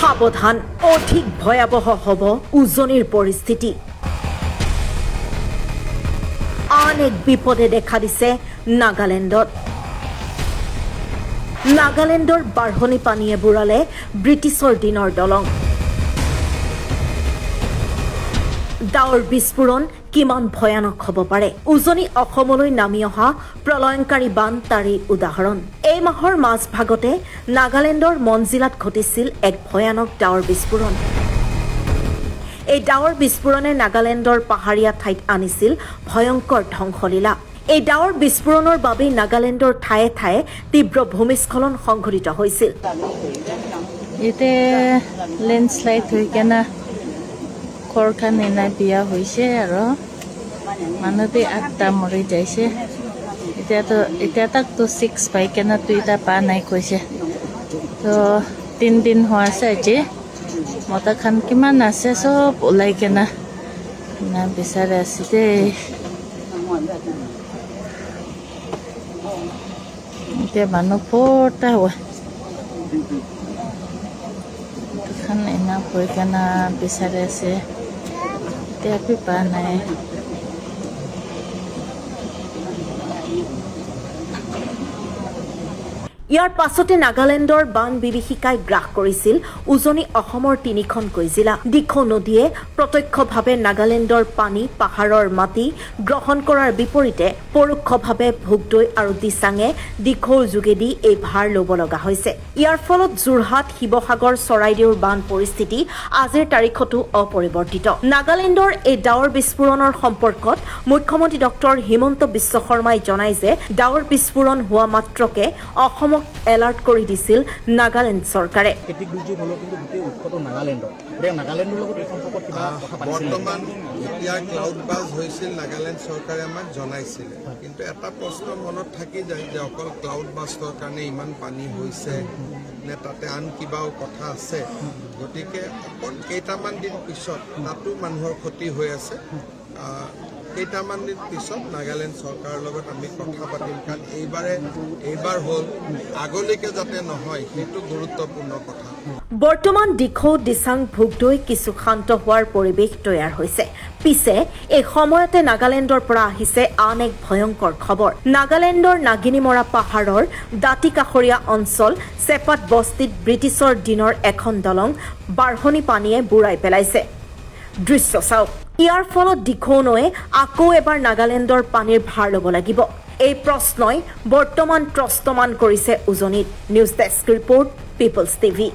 সাৱধান অধিক ভয়াবহ হ'ব উজনিৰ পৰিস্থিতি আন এক বিপদে দেখা দিছে নাগালেণ্ডত নাগালেণ্ডৰ বাঢ়নি পানীয়ে বুৰালে ব্ৰিটিছৰ দিনৰ দলং ডাৱৰ বিস্ফোৰণ কিমান ভয়ানক হ'ব পাৰে উজনি অসমলৈ নামি অহা প্ৰলয়ংকাৰী বান তাৰে উদাহৰণ এই মাহৰ মাজভাগতে নাগালেণ্ডৰ মনজিলাত ঘটিছিল এক ভয়ানক ডাৱৰ বিস্ফোৰণ এই ডাৱৰ বিস্ফোৰণে নাগালেণ্ডৰ পাহাৰীয়া ঠাইত আনিছিল ভয়ংকৰ ধ্বংসলীলা এই ডাৱৰ বিস্ফোৰণৰ বাবে নাগালেণ্ডৰ ঠায়ে ঠায়ে তীব্ৰ ভূমিস্খলন সংঘটিত হৈছিল এতে লেণ্ডশ্লাইড হৈ কেনে খৰখান এনাই বিয়া হৈছে আৰু মানুহটো 8টা মৰি যাইছে এতিয়া তাকতো 6 পাই কেনে তো এটা পা নাই কৈছে তো 3 দিন হোৱা আছে আজি মতা খান কিমান আছে সব ওলাই কেনে না বিচাৰে আছে দেই এতিয়া মানুহ ফটা হয় খান এনা হৈ কেনে বিচাৰে আছে এতিয়া পা নাই ইয়াৰ পাছতে নাগালেণ্ডৰ বান বিভীষিকাই গ্ৰাস কৰিছিল উজনি অসমৰ 3খনকৈ জিলা দিখৌ নদীয়ে প্ৰত্যক্ষভাৱে নাগালেণ্ডৰ পানী পাহাৰৰ মাটি গ্ৰহণ কৰাৰ বিপৰীতে পৰোক্ষভাৱে ভোগদৈ আৰু দিচাঙে দিখৌৰ যোগেদি এই ভাৰ ল'ব লগা হৈছে ইয়াৰ ফলত যোৰহাট শিৱসাগৰ চৰাইদেউৰ বান পৰিস্থিতি আজিৰ তাৰিখতো অপৰিৱৰ্তিত নাগালেণ্ডৰ এই ডাৱৰ বিস্ফোৰণৰ সম্পৰ্কত মুখ্যমন্ত্ৰী ডক্টৰ হিমন্ত বিশ্ব শৰ্মাই জনায় যে ডাৱৰ বিস্ফোৰণ হোৱা মাত্ৰকে অসমক এলাৰ্ট কৰি দিছিল নাগালেণ্ড চৰকাৰে বৰ্তমান এতিয়া ক্লাউড বাজ হৈছিল নাগালেণ্ড চৰকাৰে আমাক জনাইছিল কিন্তু এটা প্ৰশ্ন মনত থাকি যায় যে অকল ক্লাউড বাজৰ কাৰণে ইমান পানী হৈছে নে তাতে আন কিবাও কথা আছে গতিকে অকল কেইটামান দিন পিছত তাতো মানুহৰ ক্ষতি হৈ আছে কেইটামান দিন পিছত নাগালেণ্ড চৰকাৰৰ লগত আমি কথা পাতিম কাৰণ এইবাৰ হ'ল আগলৈকে যাতে নহয় সেইটো গুৰুত্বপূৰ্ণ কথা বৰ্তমান দিখৌ দিচাং ভোগদৈ কিছু শান্ত হোৱাৰ পৰিৱেশ তৈয়াৰ হৈছে পিছে এই সময়তে নাগালেণ্ডৰ পৰা আহিছে আন এক ভয়ংকৰ খবৰ নাগালেণ্ডৰ নাগিনীমৰা পাহাৰৰ দাঁতি কাষৰীয়া অঞ্চল চেপাত বস্তিত ব্ৰিটিছৰ দিনৰ এখন দলং বাঢ়নি পানীয়ে বুৰাই পেলাইছে দৃশ্য চাওক ইয়াৰ ফলত দিখৌ নৈয়ে আকৌ এবাৰ নাগালেণ্ডৰ পানীৰ ভাৰ ল'ব লাগিব এই প্ৰশ্নই বৰ্তমান ত্ৰস্তমান কৰিছে উজনিত news desk report people's TV